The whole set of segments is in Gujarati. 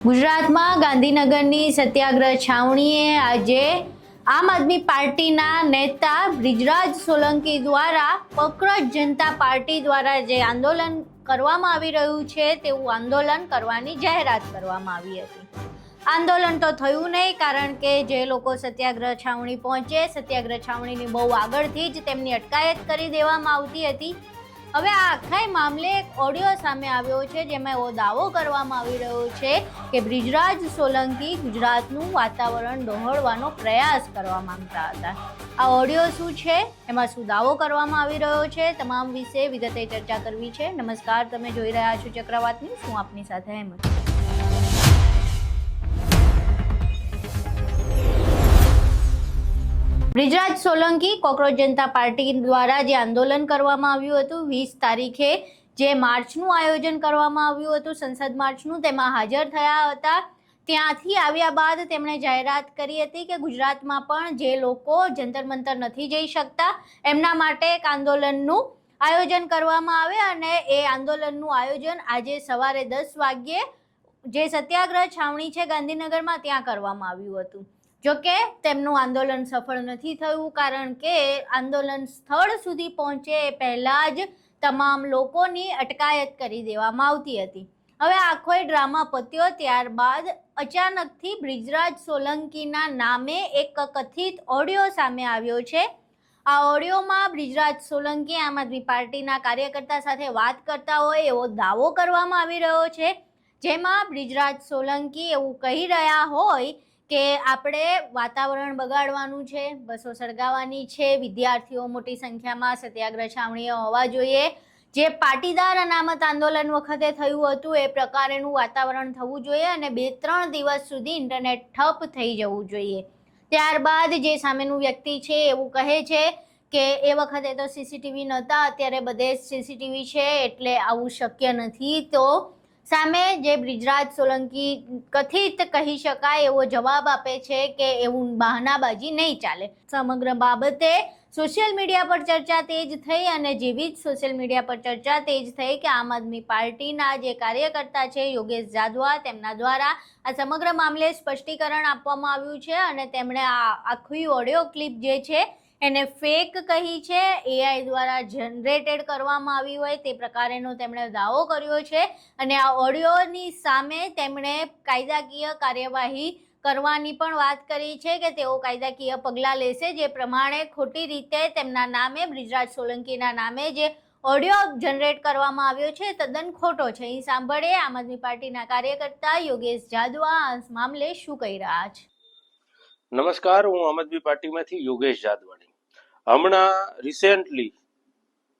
ગુજરાતમાં ગાંધીનગરની સત્યાગ્રહ છાવણીએ આજે આમ આદમી પાર્ટીના નેતા બ્રિજરાજ સોલંકી દ્વારા કોકરોચ જનતા પાર્ટી દ્વારા જે આંદોલન કરવામાં આવી રહ્યું છે તેવું આંદોલન કરવાની જાહેરાત કરવામાં આવી હતી। આંદોલન તો થયું નહીં, કારણ કે જે લોકો સત્યાગ્રહ છાવણી પહોંચે, સત્યાગ્રહ છાવણીની બહુ આગળથી જ તેમની અટકાયત કરી દેવામાં આવતી હતી। હવે આ આખા મામલે એક ઓડિયો સામે આવ્યો છે, જેમાં એવો દાવો કરવામાં આવી રહ્યો છે કે બ્રિજરાજ સોલંકી ગુજરાતનું વાતાવરણ ડહોળવાનો પ્રયાસ કરવા માંગતા હતા। આ ઓડિયો શું છે, એમાં શું દાવો કરવામાં આવી રહ્યો છે, તમામ વિશે વિગતે ચર્ચા કરવી છે। નમસ્કાર, તમે જોઈ રહ્યા છો ચક્રવાત ન્યૂઝ, હું આપની સાથે હેમંત। બ્રિજરાજ સોલંકી કોકરોચ જનતા પાર્ટી દ્વારા જે આંદોલન કરવામાં આવ્યું હતું 20 તારીખે જે માર્ચનું આયોજન કરવામાં આવ્યું હતું, સંસદ માર્ચનું, તેમાં હાજર થયા હતા। ત્યાંથી આવ્યા બાદ તેમણે જાહેરાત કરી હતી કે ગુજરાતમાં પણ જે લોકો જંતર મંતર નથી જઈ શકતા એમના માટે એક આંદોલનનું આયોજન કરવામાં આવે, અને એ આંદોલનનું આયોજન આજે સવારે 10 વાગ્યે જે સત્યાગ્રહ છાવણી છે ગાંધીનગરમાં ત્યાં કરવામાં આવ્યું હતું। જોકે તેમનું આંદોલન સફળ નથી થયું, કારણ કે આંદોલન સ્થળ સુધી પહોંચે એ પહેલાં જ તમામ લોકોની અટકાયત કરી દેવામાં આવતી હતી। હવે આખો ડ્રામા પત્યો ત્યારબાદ અચાનકથી બ્રિજરાજ સોલંકીના નામે એક કથિત ઓડિયો સામે આવ્યો છે। આ ઓડિયોમાં બ્રિજરાજ સોલંકી આમ આદમી પાર્ટીના કાર્યકર્તા સાથે વાત કરતા હોય એવો દાવો કરવામાં આવી રહ્યો છે, જેમાં બ્રિજરાજ સોલંકી એવું કહી રહ્યા હોય કે આપણે વાતાવરણ બગાડવાનું છે, બસો સળગાવવાની છે, વિદ્યાર્થીઓ મોટી સંખ્યામાં સત્યાગ્રહ છાવણીએ હોવા જોઈએ, જે પાટીદાર અનામત આંદોલન વખતે થયું હતું એ પ્રકારેનું વાતાવરણ થવું જોઈએ, અને 2-3 દિવસ સુધી ઇન્ટરનેટ ઠપ થઈ જવું જોઈએ। ત્યારબાદ જે સામેનું વ્યક્તિ છે એવું કહે છે કે એ વખતે તો સીસીટીવી નહોતા, અત્યારે બધે સીસીટીવી છે એટલે આવું શક્ય નથી। તો સામે જે બ્રિજરાજ સોલંકી કથિત કહી શકાય એવો જવાબ આપે છે કે એવું બહાનાબાજી નહીં ચાલે। સમગ્ર બાબતે સોશિયલ મીડિયા પર ચર્ચા તેજ થઈ, અને જેવી જ સોશિયલ મીડિયા પર ચર્ચા તેજ થઈ કે આમ આદમી પાર્ટીના જે કાર્યકર્તા છે યોગેશ જાદવા, તેમના દ્વારા આ સમગ્ર મામલે સ્પષ્ટીકરણ આપવામાં આવ્યું છે, અને તેમણે આ આખી ઓડિયો ક્લિપ જે છે એને ફેક કહી છે, એઆઈ દ્વારા જનરેટેડ કરવામાં આવી હોય તે પ્રકારેનો તેમણે દાવો કર્યો છે, અને આ ઓડિયોની સામે તેમણે કાયદાકીય કાર્યવાહી કરવાની પણ વાત કરી છે કે તેઓ કાયદાકીય પગલાં લેશે, જે પ્રમાણે ખોટી રીતે તેમના નામે બ્રિજરાજ સોલંકીના નામે જે ઓડિયો જનરેટ કરવામાં આવ્યો છે તદ્દન ખોટો છે। અહીં સાંભળે આમ આદમી પાર્ટીના કાર્યકર્તા યોગેશ જાદવા આ મામલે શું કહી રહ્યા છે। નમસ્કાર, હું આમ આદમી પાર્ટીમાંથી યોગેશ જાદવાણી। હમણાં રિસેન્ટલી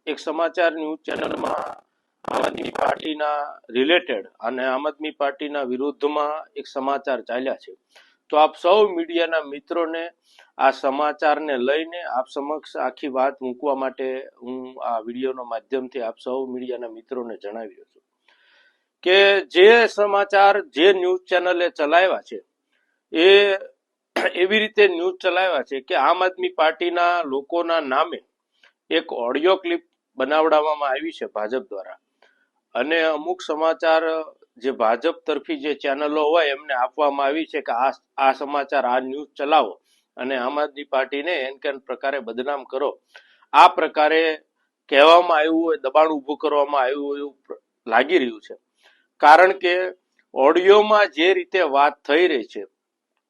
એક સમાચાર ન્યૂઝ ચેનલમાં આમ આદમી પાર્ટીના રિલેટેડ અને આમ આદમી પાર્ટીના વિરુદ્ધમાં એક સમાચાર ચાલ્યા છે, તો આપ સૌ મીડિયાના મિત્રોને આ સમાચારને લઈને આપ સમક્ષ આખી વાત મૂકવા માટે હું આ વિડીયોના માધ્યમથી આપ સૌ મીડિયાના મિત્રોને જણાવી રહ્યો છું કે જે સમાચાર જે ન્યૂઝ ચેનલે ચલાવ્યા છે એ એવી રીતે ન્યૂઝ ચલાવ્યા છે કે આમ આદમી પાર્ટીના લોકોના નામે એક ઓડિયો ક્લિપ બનાવડાવવામાં આવી છે ભાજપ દ્વારા, અને અમુક સમાચાર જે ભાજપ તરફી જે ચેનલો હોય એમને આપવામાં આવી છે કે આ સમાચાર, આ ન્યૂઝ ચલાવો અને આમ આદમી પાર્ટીને એન કે પ્રકારે બદનામ કરો, આ પ્રકારે કહેવામાં આવ્યું હોય, દબાણ ઊભું કરવામાં આવ્યું હોય એવું લાગી રહ્યું છે। કારણ કે ઓડિયોમાં જે રીતે વાત થઈ રહી છે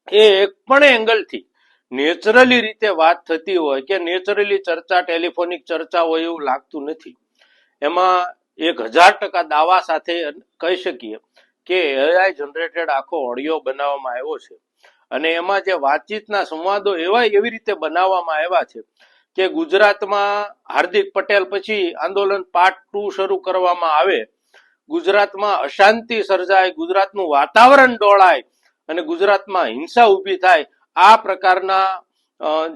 એ એક પણ એંગલથી નેચરલી રીતે વાત થતી હોય કે નેચરલી ચર્ચા, ટેલિફોનિક ચર્ચા હોય એવું લાગતું નથી। એમાં 1000% દાવા સાથે કહી શકીએ કે એઆઈ જનરેટેડ આખો ઓડિયો બનાવવામાં આવ્યો છે, અને એમાં જે વાતચીતના સંવાદો એવી રીતે બનાવવામાં આવ્યા છે કે ગુજરાતમાં હાર્દિક પટેલ પછી આંદોલન પાર્ટ 2 શરૂ કરવામાં આવે, ગુજરાતમાં અશાંતિ સર્જાય, ગુજરાતનું વાતાવરણ ડોળાય અને ગુજરાતમાં હિંસા ઊભી થાય, આ પ્રકારના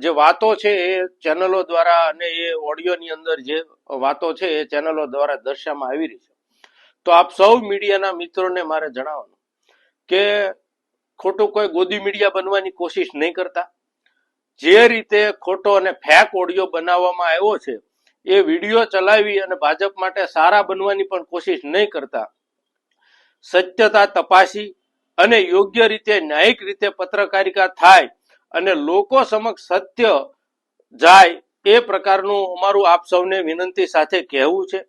જે વાતો છે એ ચેનલો દ્વારા અને એ ઓડિયોની અંદર જે વાતો છે એ ચેનલો દ્વારા દર્શાવવામાં આવી રહી છે। તો આપ સૌ મીડિયાના મિત્રોને મારે જણાવવાનું કે ખોટું કોઈ ગોદી મીડિયા બનવાની કોશિશ નહીં કરતા। જે રીતે ખોટો અને ફેક ઓડિયો બનાવવામાં આવ્યો છે એ વિડીયો ચલાવી અને ભાજપ માટે સારા બનવાની પણ કોશિશ નહીં કરતા। સત્યતા તપાસી અને યોગ્ય રીતે ન્યાયિક રીતે પત્રકારિતા થાય અને લોકો સમક્ષ સત્ય જાય એ પ્રકારનું અમારું આપ સૌને વિનંતી સાથે કહેવું છે.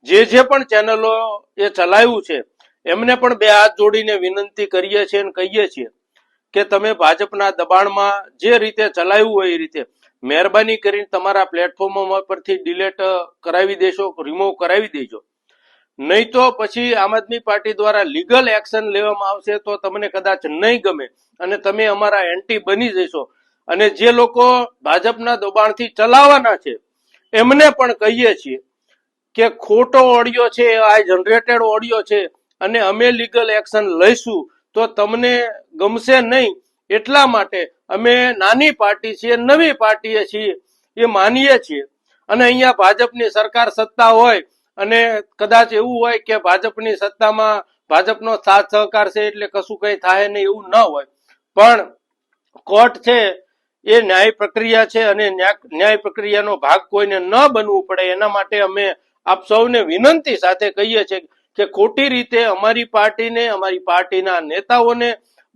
જે પણ ચેનલો એ ચલાવ્યું છે એમને પણ બે હાથ જોડીને વિનંતી કરીએ છીએ અને કહીએ છીએ કે તમે ભાજપના દબાણમાં જે રીતે ચલાવ્યું હોય એ રીતે મહેરબાની કરીને તમારા પ્લેટફોર્મ પરથી ડિલેટ કરાવી દેશો, રિમૂવ કરાવી દેજો. નહીં તો પછી આમ આદમી પાર્ટી દ્વારા લીગલ એક્શન લેવામાં આવશે તો તમને કદાચ નહીં ગમે અને તમે અમારા એન્ટી બની જશો. અને જે લોકો ભાજપના દબાણથી ચલાવવાના છે એમને પણ કહીએ છીએ કે ખોટો ઓડિયો છે, આ જનરેટેડ ઓડિયો છે અને અમે લીગલ એક્શન લઈશું તો તમને ગમશે નહીં. એટલા માટે અમે નાની પાર્ટી છીએ, નવી પાર્ટીએ છીએ એ માનીએ છીએ. અને અહીંયા ભાજપની સરકાર સત્તા હોય અને કદાચ એવું હોય કે ભાજપની સત્તામાં ભાજપનો સાથ સહકાર છે એટલે કશું કઈ થાય નહીં, એવું ન હોય. પણ કોર્ટ છે એ ન્યાય પ્રક્રિયા છે અને ન્યાય પ્રક્રિયાનો ભાગ કોઈને ન બનવું પડે એના માટે અમે આપ સૌને વિનંતી સાથે કહીએ છીએ કે ખોટી રીતે અમારી પાર્ટીને, અમારી પાર્ટીના નેતાઓને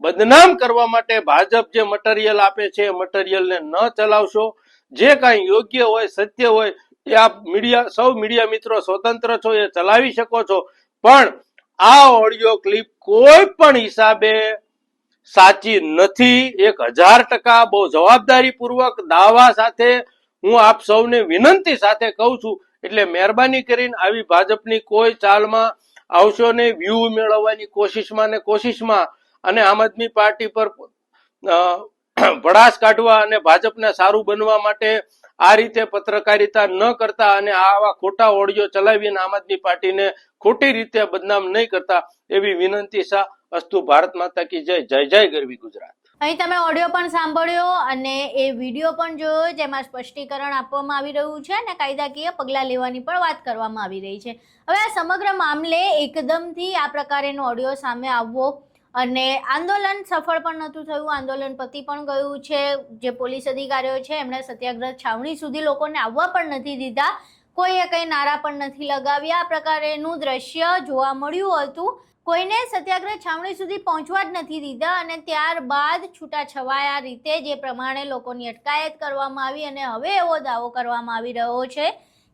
બદનામ કરવા માટે ભાજપ જે મટીરિયલ આપે છે એ મટીરિયલને ન ચલાવશો. જે કાંઈ યોગ્ય હોય, સત્ય હોય એ આપ મીડિયા, સૌ મીડિયા મિત્રો સ્વતંત્ર છો, એ ચલાવી શકો છો. પણ આ ઓડિયો ક્લિપ કોઈ પણ હિસાબે સાચી નથી. 1000% બહુ જવાબદારી પૂર્વક દાવા સાથે હું આપ સૌને વિનંતી સાથે કહું છું. એટલે મહેરબાની કરીને આવી ભાજપની કોઈ ચાલમાં આવશો નહીં. વ્યૂ મેળવવાની કોશિશમાં અને આમ આદમી પાર્ટી પર ભડાસ કાઢવા અને ભાજપને સારું બનવા માટે આ રીતે પત્રકારિતા ન કરતા અને આવા ખોટા ઓડિયો ચલાવીને આમ આદમી પાર્ટીને ખોટી રીતે બદનામ નહીં કરતા એવી વિનંતી છે. અસ્તુ. ભારત માતા કી જય. જય જય ગરવી ગુજરાત. અહીં તમે ઓડિયો પણ સાંભળ્યો અને એ વિડીયો પણ જોયો જેમાં સ્પષ્ટીકરણ આપવામાં આવી રહ્યું છે અને કાયદાકીય પગલાં લેવાની પણ વાત કરવામાં આવી રહી છે. હવે આ સમગ્ર મામલે એકદમથી આ પ્રકારેનો ઓડિયો સામે આવવો અને આંદોલન સફળ પણ નહોતું થયું, આંદોલન પતી પણ ગયું છે. જે પોલીસ અધિકારીઓ છે એમણે સત્યાગ્રહ છાવણી સુધી લોકોને આવવા પણ નથી દીધા, કોઈએ કંઈ નારા પણ નથી લગાવ્યા. આ પ્રકારેનું દ્રશ્ય જોવા મળ્યું હતું. કોઈને સત્યાગ્રહ છાવણી સુધી પહોંચવા જ નથી દીધા અને ત્યારબાદ છૂટાછવાયા રીતે જે પ્રમાણે લોકોની અટકાયત કરવામાં આવી અને હવે એવો દાવો કરવામાં આવી રહ્યો છે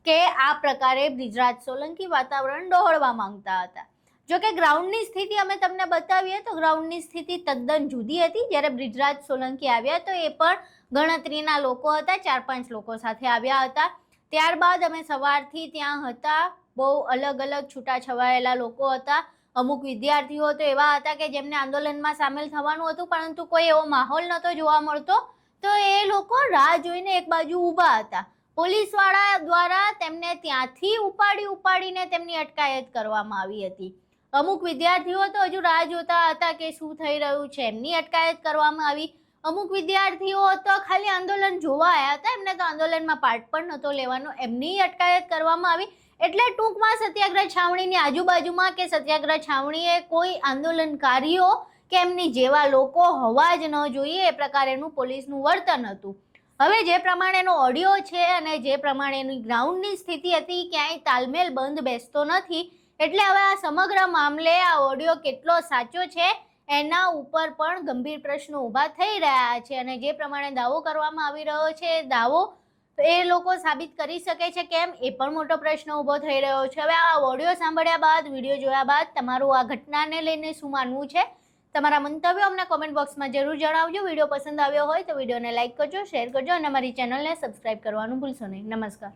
કે આ પ્રકારે બ્રિજરાજ સોલંકી વાતાવરણ ડહોળવા માંગતા હતા. જો કે ગ્રાઉન્ડની સ્થિતિ અમે તમને બતાવીએ તો ગ્રાઉન્ડની સ્થિતિ તદ્દન જુદી હતી. જ્યારે બ્રિજરાજ સોલંકી આવ્યા તો એ પણ ગણતરીના લોકો હતા, 4-5 લોકો સાથે આવ્યા હતા. ત્યારબાદ અમે સવારથી ત્યાં હતા, બહુ અલગ અલગ છૂટાછવાયેલા લોકો હતા. અમુક વિદ્યાર્થીઓ તો એવા હતા કે જેમને આંદોલનમાં સામેલ થવાનું હતું પરંતુ કોઈ એવો માહોલ નહોતો જોવા મળતો, તો એ લોકો રાહ જોઈને એક બાજુ ઊભા હતા. પોલીસવાળા દ્વારા તેમને ત્યાંથી ઉપાડીને તેમની અટકાયત કરવામાં આવી હતી. અમુક વિદ્યાર્થીઓ તો હજુ રાહ જોતા હતા કે શું થઈ રહ્યું છે, એમની અટકાયત કરવામાં આવી. અમુક વિદ્યાર્થીઓ તો ખાલી આંદોલન જોવા આવ્યા હતા, એમને તો આંદોલનમાં પાર્ટ પણ નહોતો લેવાનો, એમની અટકાયત કરવામાં આવી. એટલે ટૂંકમાં સત્યાગ્રહ છાવણીની આજુબાજુમાં કે સત્યાગ્રહ છાવણીએ કોઈ આંદોલનકારીઓ કે એમની જેવા લોકો હોવા જ ન જોઈએ એ પ્રકારેનું પોલીસનું વર્તન હતું. હવે જે પ્રમાણેનો ઓડિયો છે અને જે પ્રમાણેની ગ્રાઉન્ડની સ્થિતિ હતી, ક્યાંય તાલમેલ બંધ બેસતો નથી. એટલે હવે આ સમગ્ર મામલે આ ઓડિયો કેટલો સાચો છે એના ઉપર પણ ગંભીર પ્રશ્નો ઊભા થઈ રહ્યા છે અને જે પ્રમાણે દાવો કરવામાં આવી રહ્યો છે એ દાવો તો એ લોકો સાબિત કરી શકે છે કેમ, એ પણ મોટો પ્રશ્ન ઊભો થઈ રહ્યો છે. હવે આ ઓડિયો સાંભળ્યા બાદ, વિડીયો જોયા બાદ તમારું આ ઘટનાને લઈને શું માનવું છે, તમારા મંતવ્યો અમને કોમેન્ટ બોક્સમાં જરૂર જણાવજો. વિડીયો પસંદ આવ્યો હોય તો વિડીયોને લાઇક કરજો, શેર કરજો અને અમારી ચેનલને સબસ્ક્રાઇબ કરવાનું ભૂલશો નહીં. નમસ્કાર.